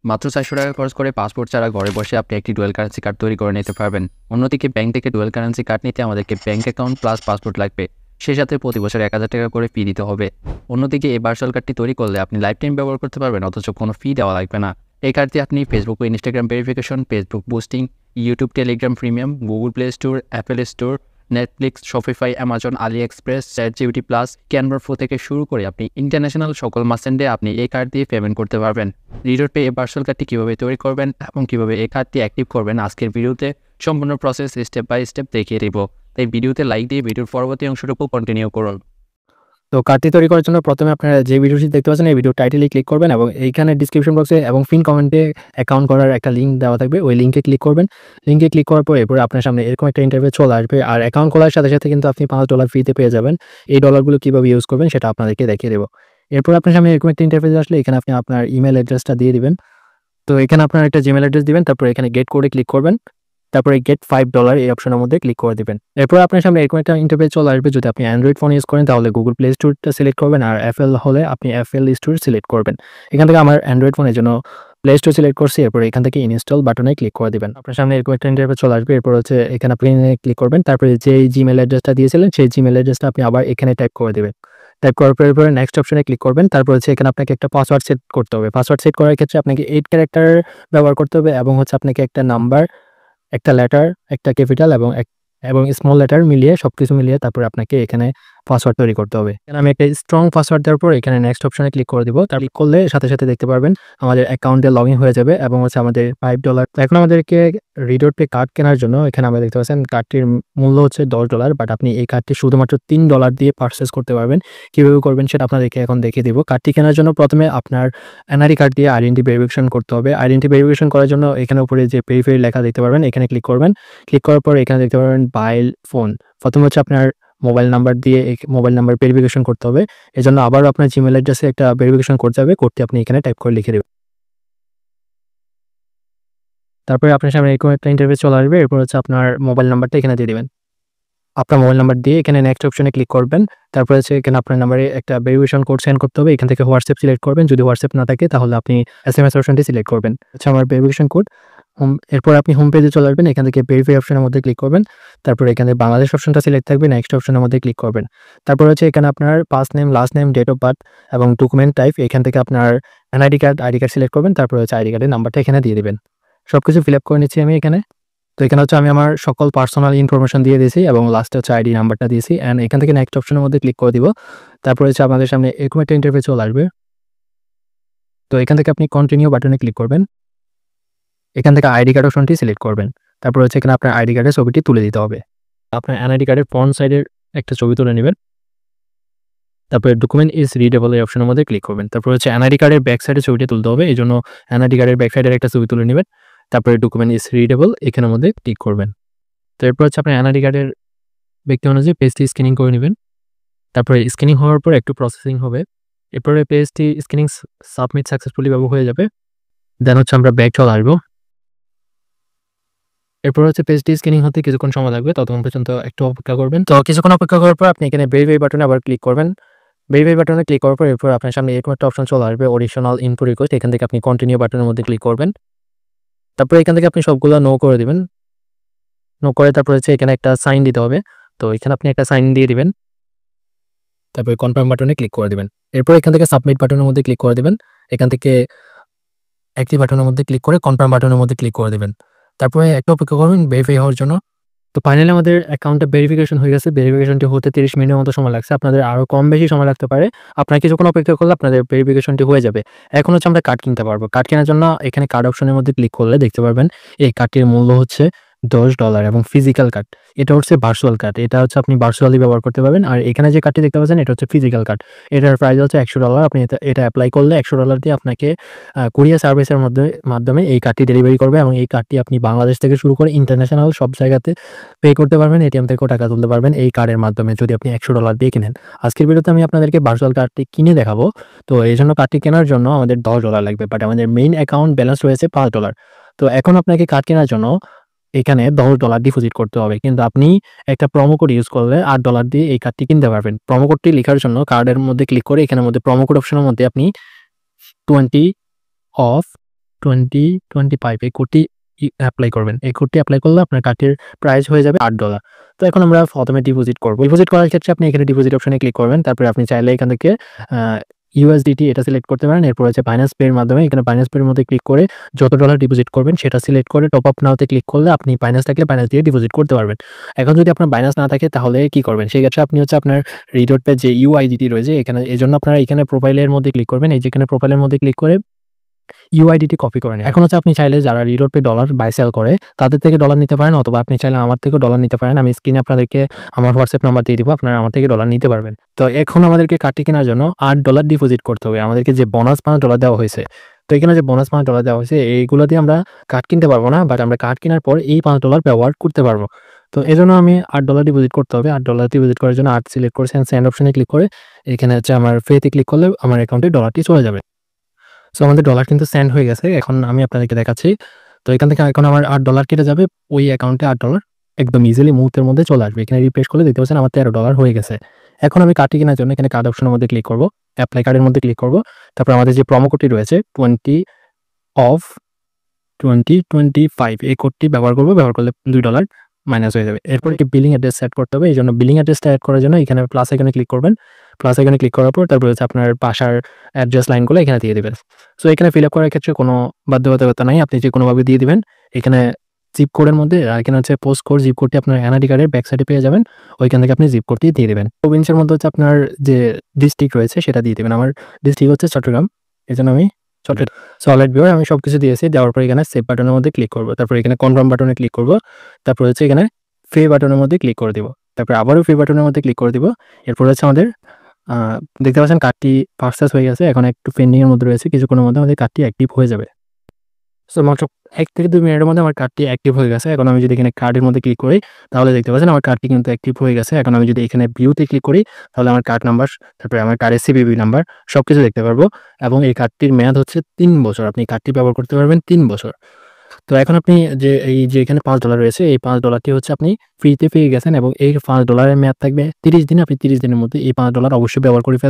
মাত্র ৳৪০০ খরচ করে পাসপোর্ট ছাড়া ঘরে বসে আপনি একটি ডুয়াল কারেন্সি কার্ড তৈরি করে নিতে পারবেন। অন্যদিকে ব্যাংক থেকে ডুয়াল কারেন্সি কার্ড নিতে আমাদেরকে ব্যাংক অ্যাকাউন্ট প্লাস পাসপোর্ট লাগবে। সেই সাথে প্রতি বছর ৳১,০০০ করে ফি দিতে হবে। অন্যদিকে এই ভার্চুয়াল কার্ডটি তৈরি করলে আপনি লাইফ টাইম ব্যবহার করতে পারবেন, অথচ কোনো ফি দেওয়া লাগবে না। এই কার্ড দিয়ে আপনি ফেসবুক ও Instagram verification, Facebook boosting, YouTube, Telegram premium, Google Play Store, Apple Store, Netflix, Shopify, Amazon, AliExpress, ChatGPT plus, Canva pro থেকে শুরু করে আপনি ইন্টারন্যাশনাল সকল মার্চেন্টে আপনি এই কার্ড দিয়ে পেমেন্ট করতে পারবেন। রিডোর পে এই ভার্চুয়াল কার্ডটি কীভাবে তৈরি করবেন এবং কীভাবে এই কার্ডটি অ্যাক্টিভ করবেন আজকের ভিডিওতে সম্পূর্ণ প্রসেস স্টেপ বাই স্টেপ দেখিয়ে দেব। তাই ভিডিওতে লাইক দিয়ে ভিডিওর পরবর্তী অংশটুকু কন্টিনিউ করুন। তো কার্ডটি তৈরি করার জন্য প্রথমে আপনারা যে ভিডিওটি দেখতে পাচ্ছেন এই ভিডিও টাইটেলে ক্লিক করবেন এবং এইখানে ডিসক্রিপশন বক্সে এবং পিন কমেন্টে অ্যাকাউন্ট করার একটা লিঙ্ক দেওয়া থাকবে। ওই লিঙ্কে ক্লিক করবেন। লিঙ্কে ক্লিক করার পর এরপরে আপনার সামনে এরকম একটা ইন্টারফেস চলে আসবে। আর অ্যাকাউন্ট খোলার সাথে সাথে কিন্তু আপনি $5 ফ্রিতে পেয়ে যাবেন। এই ডলারগুলো কীভাবে ইউজ করবেন সেটা আপনাদেরকে দেখিয়ে দেবো। এরপর আপনার সামনে এরকম একটা ইন্টারফেস আসলে এখানে আপনি আপনার ইমেল অ্যাড্রেসটা দিয়ে দিবেন। তো এখানে আপনার একটা জিমেল অ্যাড্রেস দিবেন, তারপর এখানে গেট কোডে ক্লিক করবেন, তারপরে গেট $5 এই অপশনের মধ্যে ক্লিক করে দিবেন। এরপর আপনার সামনে এরকম একটা ইন্টারফেস চলে আসবে। যদি আপনি অ্যান্ড্রয়েড ফোন ইউজ করেন তাহলে গুগল প্লে স্টোরটা সিলেক্ট করবেন, আর অ্যাপেল হলে আপনি অ্যাপেল স্টোর সিলেক্ট করবেন। এখান থেকে আমার অ্যান্ড্রয়েড ফোনের জন্য প্লে স্টোর সিলেক্ট করছি। এরপর এখান থেকে ইনস্টল বাটনে ক্লিক করে দিবেন। আপনার সামনে এরকম একটা ইন্টারফেস চলে আসবে। এরপর হচ্ছে এখানে আপনি ক্লিক করবেন, তারপরে যেই জিমেল অ্যাড্রেসটা দিয়েছিলেন সেই জিমেল অ্যাড্রেসটা আপনি আবার এখানে টাইপ করে দিবেন। টাইপ করার পর এরপরে নেক্সট অপশনে ক্লিক করবেন। তারপর হচ্ছে এখানে আপনাকে একটা পাসওয়ার্ড সেট করতে হবে। পাসওয়ার্ড সেট করার ক্ষেত্রে আপনাকে 8 ক্যারেক্টার ব্যবহার করতে হবে এবং হচ্ছে আপনাকে একটা নাম্বার, একটা লেটার, একটা ক্যাপিটাল এবং স্মল লেটার মিলিয়ে সবকিছু মিলিয়ে তারপরে আপনাকে এখানে পাসওয়ার্ড তৈরি করতে হবে। এখানে আমি একটা স্ট্রং পাসওয়ার্ড দেওয়ার পর এখানে নেক্সট অপশনে ক্লিক করে দিব। তার ক্লিক করলে সাথে সাথে দেখতে পারবেন আমাদের অ্যাকাউন্টে লগইন হয়ে যাবে এবং হচ্ছে আমাদের $5। তো এখন আমাদেরকে রিডোর পে কার্ড কেনার জন্য এখানে আমরা দেখতে পাচ্ছেন কার্ডটির মূল্য হচ্ছে $10, বাট আপনি এই কার্ডটি শুধুমাত্র $3 দিয়ে পারচেজ করতে পারবেন। কীভাবে করবেন সেটা আপনাদেরকে এখন দেখিয়ে দিব। কার্ডটি কেনার জন্য প্রথমে আপনার এনআরই কার্ড দিয়ে আইডেন্টি ভেরিফিকেশন করতে হবে। আইডেন্টি ভেরিফিকেশন করার জন্য এখানে উপরে যে ভেরিফাই লেখা দেখতে পারবেন, এখানে ক্লিক করবেন। ক্লিক করার পর এখানে দেখতে পারবেন বাইল ফোন। প্রথমে হচ্ছে আপনার মোবাইল নাম্বার দিয়ে মোবাইল নাম্বার ভেরিফিকেশন করতে হবে। এজন্য আবারও আপনার জিমেল অ্যাড্রেসে একটা ভেরিফিকেশন করতে হবে। কোডটি আপনি এখানে টাইপ করে লিখে দেবেন। তারপরে আপনার সামনে এরকম একটা ইন্টারফেস চলে আসবে। এরপর হচ্ছে আপনার মোবাইল নাম্বারটা এখানে দিয়ে দিবেন। আপনার মোবাইল নাম্বার দিয়ে এখানে নেক্সট অপশনে ক্লিক করবেন। তারপরে হচ্ছে এখানে আপনার নাম্বারে একটা ভেরিফিকেশন কোড সেন্ড করতে হবে। এখান থেকে হোয়াটসঅ্যাপ সিলেক্ট করবেন। যদি হোয়াটসঅ্যাপ না থাকে তাহলে আপনি এসএমএস অপশনটি সিলেক্ট করবেন। হচ্ছে আমার ভেরিফিকেশন কোড। এরপর আপনি হোম পেজে চলে আসবেন। এখান থেকে ভেরিফাই অপশনের মধ্যে ক্লিক করবেন। তারপরে এখানে বাংলাদেশ অপশনটা সিলেক্ট থাকবে। নেক্সট অপশনের মধ্যে ক্লিক করবেন। তারপর হচ্ছে এখানে আপনার first name, last name, date of birth এবং ডকুমেন্ট টাইপ, এখান থেকে আপনার আইডি কার্ড সিলেক্ট করবেন। তারপরে হচ্ছে আইডি কার্ডের নাম্বারটা এখানে দিয়ে দিবেন। সবকিছু ফিল আপ করে নিচ্ছি আমি এখানে। তো এখানে হচ্ছে আমি আমার সকল পার্সোনাল ইনফরমেশন দিয়ে দিয়েছি এবং লাস্টে হচ্ছে আইডি নাম্বারটা দিয়েছি। অ্যান্ড এখান থেকে নেক্সট অপশনের মধ্যে ক্লিক করে দিব। তারপরে হচ্ছে আপনাদের সামনে এরকম একটা ইন্টারফেস চলে আসবে। তো এখান থেকে আপনি কন্টিনিউ বাটনে ক্লিক করবেন। এখান থেকে আইডি কার্ড অপশনটি সিলেক্ট করবেন। তারপর হচ্ছে এখানে আপনার আইডি কার্ডের ছবিটি তুলে দিতে হবে। আপনার এনআইডি কার্ডের ফ্রন্ট সাইডের একটা ছবি তুলে নেবেন। তারপরে ডকুমেন্ট ইজ রিডেবল এই অপশনের মধ্যে ক্লিক করবেন। তারপর হচ্ছে এনআইডি কার্ডের ব্যাক সাইডের ছবিটা তুলতে হবে। এই জন্য এনআইডি কার্ডের ব্যাক সাইডের একটা ছবি তুলে নেবেন। তারপরে ডকুমেন্ট ইজ রিডেবল এখানের মধ্যে ক্লিক করবেন। তো এরপর হচ্ছে আপনার এনআইডি কার্ডের ব্যক্তি অনুযায়ী পেজটি স্ক্যানিং করে নেবেন। তারপরে স্ক্যানিং হওয়ার পর একটু প্রসেসিং হবে। এরপরে পেজটি স্ক্যানিং সাবমিট সাকসেসফুলি ব্যবহার হয়ে যাবে। দেন হচ্ছে আমরা ব্যাক চলে আসবো। এরপর হচ্ছে পেজটি স্ক্যানিং হতে কিছুক্ষণ সময় লাগবে, ততক্ষণ পর্যন্ত একটু অপেক্ষা করবেন। তো কিছুক্ষণ অপেক্ষা করার পর আপনি এখানে ভেরিফাই বাটনে আবার ক্লিক করবেন। ভেরিফাই বাটনে ক্লিক করার পর এরপর আপনার সামনে এরকম একটা অপশন চলে আসবে, অডিশনাল ইনপুট রিকোয়েস্ট। এখান থেকে আপনি কন্টিনিউ বাটনের মধ্যে ক্লিক করবেন। তারপরে এখান থেকে আপনি সবগুলো নো করে দিবেন। নো করে তারপর হচ্ছে এখানে একটা সাইন দিতে হবে। তো এখানে আপনি একটা সাইন দিয়ে দিবেন। তারপরে কনফার্ম বাটনে ক্লিক করে দিবেন। এরপর এখান থেকে সাবমিট বাটনের মধ্যে ক্লিক করে দিবেন। এখান থেকে অ্যাক্টিভ বাটনের মধ্যে ক্লিক করে কনফার্ম বাটনের মধ্যে ক্লিক করে দিবেন। তারপরে একটু অপেক্ষা করবেন ভেরিফাই হওয়ার জন্য। তো ফাইনালি আমাদের অ্যাকাউন্টটা ভেরিফিকেশন হয়ে গেছে। ভেরিফিকেশনটি হতে 30 মিনিটের মতো সময় লাগছে। আপনাদের আরও কম বেশি সময় লাগতে পারে। আপনারা কিছুক্ষণ অপেক্ষা করলে আপনাদের ভেরিফিকেশনটি হয়ে যাবে। এখন হচ্ছে আমরা কার্ড কিনতে পারবো। কার্ড কেনার জন্য এখানে কার্ড অপশনের মধ্যে ক্লিক করলে দেখতে পারবেন এই কার্ডটির মূল্য হচ্ছে $10 এবং ফিজিক্যাল কার্ড। এটা হচ্ছে ভার্চুয়াল কার্ড। এটা হচ্ছে আপনি ভার্চুয়ালি ব্যবহার করতে পারবেন। আর এখানে যে কার্ডটি দেখতে পাচ্ছেন এটা হচ্ছে ফিজিক্যাল কার্ড। এটার প্রাইস হচ্ছে $100। আপনি এটা অ্যাপ্লাই করলে $100 দিয়ে আপনাকে কুরিয়ার সার্ভিসের মাধ্যমে এই কার্ডটি ডেলিভারি করবে এবং এই কার্ডটি আপনি বাংলাদেশ থেকে শুরু করে ইন্টারন্যাশনাল সব জায়গাতে পে করতে পারবেন। এটিএম থেকেও টাকা তুলতে পারবেন এই কার্ডের মাধ্যমে যদি আপনি $100 দিয়ে কিনেন। আজকের ভিডিওতে আমি আপনাদেরকে ভার্চুয়াল কার্ডটি কিনে দেখাবো। তো এই জন্য কার্ডটি কেনার জন্য আমাদের $10 লাগবে, বাট আমাদের মেইন অ্যাকাউন্ট ব্যালেন্স রয়েছে $5। তো এখন আপনাকে কার্ড কেনার জন্য এখানে $10 ডিপোজিট করতে হবে, কিন্তু আপনি একটা প্রোমো কোড ইউজ করলে $8 দিয়ে এই কার্ডটি কিনতে পারবেন। প্রোমো কোডটি লেখার জন্য কার্ডের মধ্যে ক্লিক করে এখানের মধ্যে প্রোমো কোড অপশনের মধ্যে আপনি 20 অফ 2025 এই কোডটি অ্যাপ্লাই করবেন। এই কোডটি অ্যাপ্লাই করলে আপনার কার্ডটির প্রাইস হয়ে যাবে $8। তো এখন আমরা প্রথমে ডিপোজিট করব। ডিপোজিট করার ক্ষেত্রে আপনি এখানে ডিপোজিট অপশনে ক্লিক করবেন। তারপরে আপনি চাইলে এখান থেকে USDT এটা সিলেক্ট করতে পারেন। এরপর হচ্ছে বাইন্যান্স পে এর মাধ্যমে এখানে বাইন্যান্স পে এর মধ্যে ক্লিক করে যত ডলার ডিপোজিট করবেন সেটা সিলেক্ট করে টপ আপ নাওতে ক্লিক করলে আপনি বাইন্যান্স থাকলে বাইন্যান্স দিয়ে ডিপোজিট করতে পারবেন। এখন যদি আপনার বাইন্যান্স না থাকে তাহলে কি করবেন? সেই ক্ষেত্রে আপনি হচ্ছে আপনার রিডট পে যে UIDT রয়েছে এখানে এজন্য আপনারা এখানে প্রোফাইলের মধ্যে ক্লিক করবেন। এই যেখানে প্রোফাইলের মধ্যে ক্লিক করে UIDT কপি করে নিন। এখন হচ্ছে আপনি চাইলে যারা রিডট পে ডলার বাই সেল করে তাদের থেকে ডলার নিতে পারেন অথবা আপনি চাইলে আমার থেকেও ডলার নিতে পারেন। আমি স্ক্রিনে আপনাদেরকে আমার হোয়াটসঅ্যাপ নাম্বার দিয়ে দিব, আপনারা আমার থেকে ডলার নিতে পারবেন। তো এখন আমাদেরকে কার্ডটি কেনার জন্য $8 ডিপোজিট করতে হবে। আমাদেরকে যে বোনাস $5 দেওয়া হয়েছে, তো এখানে যে বোনাস $5 দেওয়া হয়েছে এইগুলো দিয়ে আমরা কার্ড কিনতে পারবো না, বাট আমরা কার্ড কেনার পর এই $5 ব্যবহার করতে পারবো। তো এজন্য আমি $8 ডিপোজিট করতে হবে। $8 ডিপোজিট করার জন্য 8 সিলেক্ট করে সেন্ড অপশনে ক্লিক করে এখানে হচ্ছে আমার ফেতে ক্লিক করলে আমার অ্যাকাউন্টে ডলারটি চলে যাবে। সো আমাদের ডলার কিন্তু সেন্ড হয়ে গেছে। এখন আমি আপনাদেরকে দেখাচ্ছি। তো এখান থেকে এখন আমার $8 কেটে যাবে। ওই অ্যাকাউন্টে $8 একদম ইজিলি মুহূর্তের মধ্যে চলে আসবে। এখানে রিফ্রেশ করলে দেখতে পাচ্ছেন আমার $13 হয়ে গেছে। এখন আমি কার্ডটি কেনার জন্য এখানে কার্ড অপশনের মধ্যে ক্লিক করব। অ্যাপ্লাই কার্ডের মধ্যে ক্লিক করব। তারপর আমাদের যে প্রোমো কোডটি রয়েছে 20 অফ 2025 এই কোডটি ব্যবহার করব। ব্যবহার করলে $2 মাইনাস হয়ে যাবে। এরপর কি বিলিং অ্যাড্রেস সেট করতে হবে। এইজন্য বিলিং অ্যাড্রেসটা এড করার জন্য এখানে প্লাস আইকনে ক্লিক করবেন। প্লাস আইকনে ক্লিক করার পর তারপর হচ্ছে আপনার বাসার অ্যাড্রেস লাইনগুলো এখানে দিয়ে দিবেন। সো এখানে ফিল আপ করার ক্ষেত্রে কোনো বাধ্যবাধকতা নাই, আপনি যে কোনোভাবে দিয়ে দিবেন। এখানে জিপ কোডের মধ্যে এখানে হচ্ছে পোস্ট কোড, জিপ কোডটি আপনার এনআইডি কার্ডের ব্যাক সাইডে পেয়ে যাবেন। ওইখান থেকে আপনি জিপ কোডটি দিয়ে দিবেন। প্রভিন্সের মধ্যে হচ্ছে আপনার যে ডিস্ট্রিক্ট রয়েছে সেটা দিয়ে দিবেন। আমার ডিস্ট্রিক্ট হচ্ছে চট্টগ্রাম, এজন্য আমি চট্টগ্রাম। সো অলরাইট ভিউয়ার আমি সবকিছু দিয়েছি। দেওয়ার পর এখানে সেভ বাটনের মধ্যে ক্লিক করব। তারপর এখানে কনফার্ম বাটনে ক্লিক করব। তারপর হচ্ছে এখানে পে বাটনের মধ্যে ক্লিক করে দিব। তারপর আবারও পে বাটনের মধ্যে ক্লিক করে দিব। এরপর হচ্ছে আমাদের দেখতে পাচ্ছেন কার্ডটি পারচেজ হয়ে গেছে। এখন একটু পেন্ডিং এর মধ্যে রয়েছে, কিছুক্ষণের মধ্যে আমাদের কার্ডটি অ্যাক্টিভ হয়ে যাবে। সো মাত্র 1 থেকে 2 মিনিটের মধ্যে আমার কার্ডটি অ্যাক্টিভ হয়ে গেছে। এখন আমি যদি এখানে কার্ডের মধ্যে ক্লিক করি তাহলে দেখতে পাচ্ছেন আমার কার্ডটি কিন্তু অ্যাক্টিভ হয়ে গেছে। এখন আমি যদি এখানে ভিউতে ক্লিক করি তাহলে আমার কার্ড নাম্বার, তারপরে আমার কার্ডের সিভিভি নাম্বার সবকিছু দেখতে পারবো এবং এই কার্ডটির মেয়াদ হচ্ছে 3 বছর। আপনি কার্ডটি ব্যবহার করতে পারবেন 3 বছর। তো এখন আপনি যে এখানে $5 রয়েছে এই $5টি হচ্ছে আপনি ফ্রিতে পেয়ে গেছেন এবং এই $5 এর মেয়াদ থাকবে 30 দিন। আপনি 30 দিনের মধ্যে এই $5 অবশ্যই ব্যবহার করে ফেলবেন।